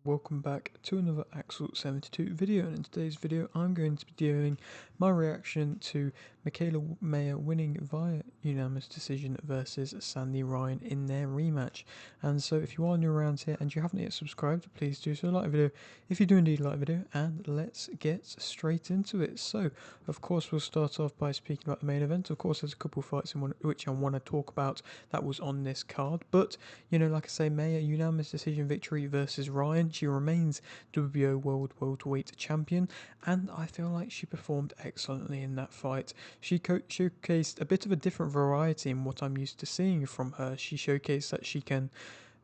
welcome back to another Axel 72 video, and in today's video I'm going to be doing my reaction to Mikaela winning via unanimous decision versus Sandy Ryan in their rematch. And so if you are new around here and you haven't yet subscribed, please do so, like the video if you do indeed like the video, and let's get straight into it. So of course we'll start off by speaking about the main event. Of course there's a couple of fights in which I want to talk about that was on this card, but like I say, Maya unanimous decision victory versus Ryan. She remains WBO World Welterweight Champion, and I feel like she performed excellently in that fight. She showcased a bit of a different variety in what I'm used to seeing from her. She showcased that she can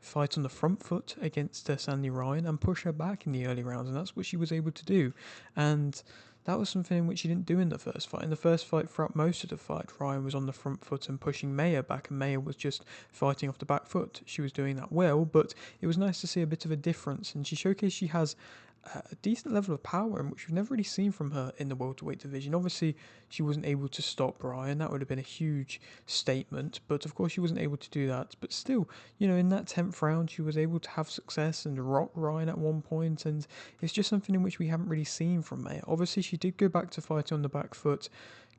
fight on the front foot against Sandy Ryan and push her back in the early rounds, and that's what she was able to do. And that was something which she didn't do in the first fight. In the first fight, throughout most of the fight, Ryan was on the front foot and pushing Maya back, and Maya was just fighting off the back foot. She was doing that well, but it was nice to see a bit of a difference, and she showcased she has a decent level of power, in which we've never really seen from her in the welterweight division. Obviously, she wasn't able to stop Ryan. That would have been a huge statement, but of course she wasn't able to do that. But still, in that 10th round, she was able to have success and rock Ryan at one point, and it's just something in which we haven't really seen from Maya. Obviously, she did go back to fighting on the back foot,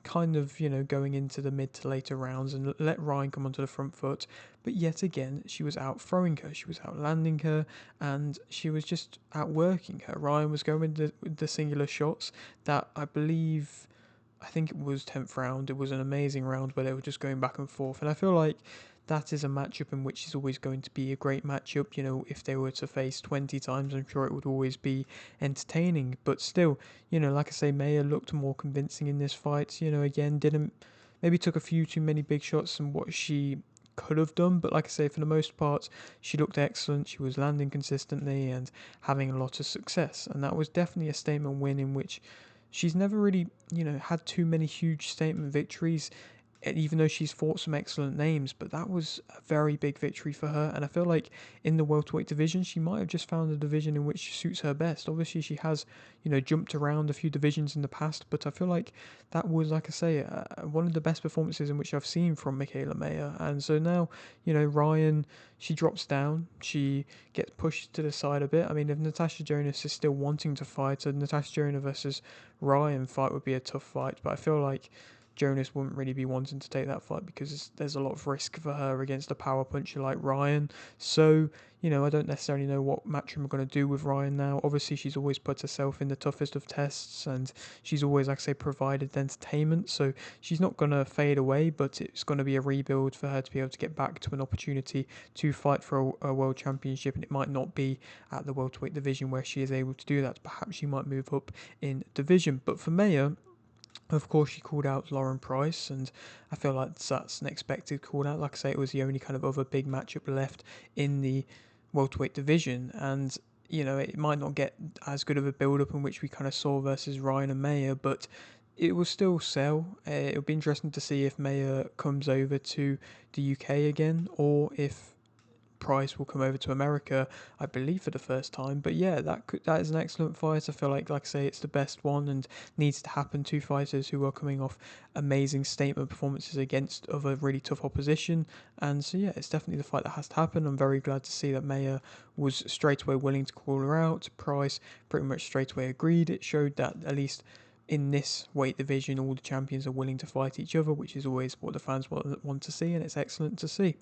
kind of, going into the mid to later rounds and let Ryan come onto the front foot. But yet again, she was out throwing her, she was out landing her, and she was just outworking her. Ryan was going with the singular shots that I think it was 10th round. It was an amazing round where they were just going back and forth. And I feel like that is a matchup in which is always going to be a great matchup. If they were to face 20 times, I'm sure it would always be entertaining. But still, like I say, Maya looked more convincing in this fight. Again, maybe took a few too many big shots than what she could have done, but like I say, for the most part, she looked excellent. She was landing consistently and having a lot of success, and that was definitely a statement win in which she's never really, had too many huge statement victories, even though she's fought some excellent names. But that was a very big victory for her, and I feel like in the welterweight division, she might have just found a division in which suits her best. Obviously, she has, jumped around a few divisions in the past, but I feel like that was, like I say, one of the best performances in which I've seen from Mikaela Maya. And so now, Ryan, she drops down, she gets pushed to the side a bit. I mean, if Natasha Jonas is still wanting to fight, a Natasha Jonas versus Ryan fight would be a tough fight, but I feel like Jonas wouldn't really be wanting to take that fight because there's a lot of risk for her against a power puncher like Ryan. So, I don't necessarily know what Matchroom are going to do with Ryan now. Obviously, she's always put herself in the toughest of tests, and she's always, like I say, provided entertainment. So she's not going to fade away, but it's going to be a rebuild for her to be able to get back to an opportunity to fight for a world championship. And it might not be at the welterweight division where she is able to do that. Perhaps she might move up in division. But for Maya, of course, she called out Lauren Price, and I feel like that's an expected call out. Like I say, it was the only kind of other big matchup left in the welterweight division, and it might not get as good of a build-up in which we kind of saw versus Ryan and Maya, but it will still sell. It'll be interesting to see if Maya comes over to the UK again, or if Price will come over to America, I believe, for the first time. But yeah, that is an excellent fight. I feel like I say, it's the best one and needs to happen. Two fighters who are coming off amazing statement performances against other really tough opposition. And so yeah, it's definitely the fight that has to happen. I'm very glad to see that Maya was straight away willing to call her out. Price pretty much straight away agreed. It showed that at least in this weight division, all the champions are willing to fight each other, which is always what the fans want to see, and it's excellent to see.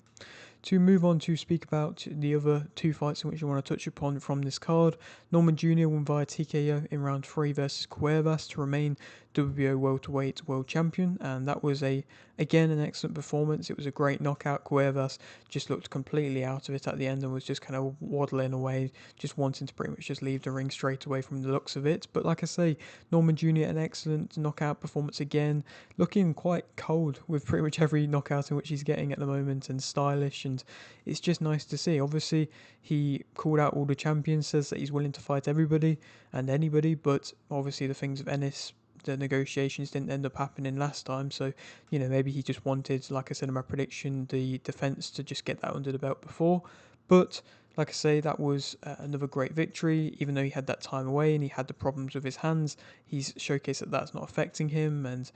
To move on to speak about the other two fights in which I want to touch upon from this card, Norman Jr. won via TKO in round 3 versus Cuevas to remain WBO welterweight world champion, and that was again an excellent performance. It was a great knockout. Cuevas just looked completely out of it at the end and was just kind of waddling away, just wanting to pretty much just leave the ring straight away from the looks of it. But like I say, Norman Jr. an excellent knockout performance again, looking quite cold with pretty much every knockout in which he's getting at the moment, and stylish, and it's just nice to see. Obviously, he called out all the champions, says that he's willing to fight everybody and anybody, but obviously the things of Ennis, the negotiations didn't end up happening last time, so maybe he just wanted, like I said in my prediction, the defense to just get that under the belt before. But like I say, that was another great victory. Even though he had that time away and he had the problems with his hands, he's showcased that that's not affecting him, and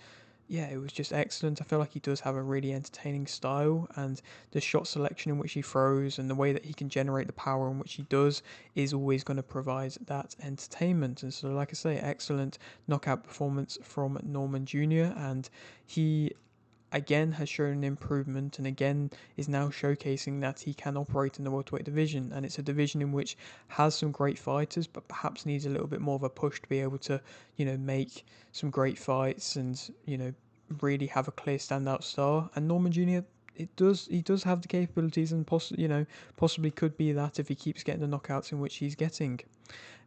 yeah, it was just excellent. I feel like he does have a really entertaining style, and the shot selection in which he throws and the way that he can generate the power in which he does is always going to provide that entertainment. And so, like I say, excellent knockout performance from Norman Jr., and he again has shown an improvement and again is now showcasing that he can operate in the welterweight division, and it's a division in which has some great fighters but perhaps needs a little bit more of a push to be able to make some great fights and really have a clear standout star. And Norman Jr., he does have the capabilities, and possibly could be that if he keeps getting the knockouts in which he's getting.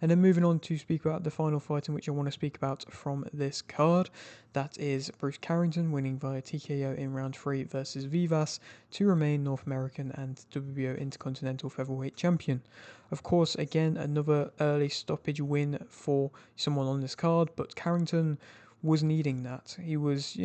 And then moving on to speak about the final fight in which I want to speak about from this card. That is Bruce Carrington winning via TKO in round 3 versus Vivas to remain North American and WBO Intercontinental Featherweight Champion. Of course, again, another early stoppage win for someone on this card, but Carrington was needing that. He was,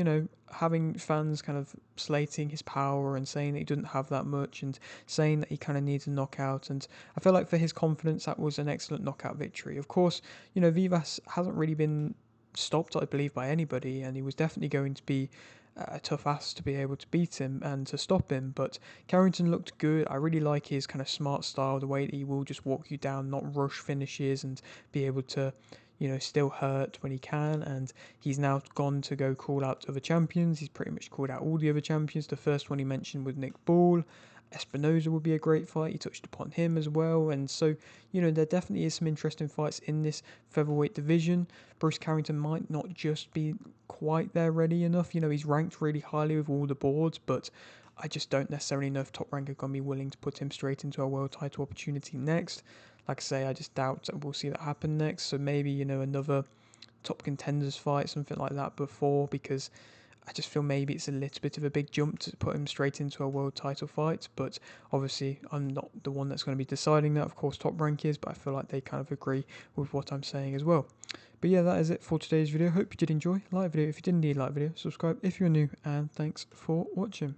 having fans kind of slating his power and saying that he didn't have that much and saying that he kind of needs a knockout. And I feel like for his confidence, that was an excellent knockout victory. Of course, Vivas hasn't really been stopped, I believe, by anybody, and he was definitely going to be a tough ass to be able to beat him and to stop him. But Carrington looked good. I really like his kind of smart style, the way that he will just walk you down, not rush finishes, and be able to still hurt when he can. And he's now gone to go call out other champions. He's pretty much called out all the other champions. The first one he mentioned was Nick Ball. Espinoza would be a great fight. He touched upon him as well. And so, there definitely is some interesting fights in this featherweight division. Bruce Carrington might not just be quite there ready enough. He's ranked really highly with all the boards, but I just don't necessarily know if Top Rank are going to be willing to put him straight into a world title opportunity next. Like I say, I just doubt that we'll see that happen next. So maybe, another top contenders fight, something like that before, because I just feel maybe it's a little bit of a big jump to put him straight into a world title fight. But obviously, I'm not the one that's going to be deciding that. Of course, Top Rank is, but I feel like they kind of agree with what I'm saying as well. But yeah, that is it for today's video. Hope you did enjoy. Like the video if you did indeed like the video. Subscribe if you're new, and thanks for watching.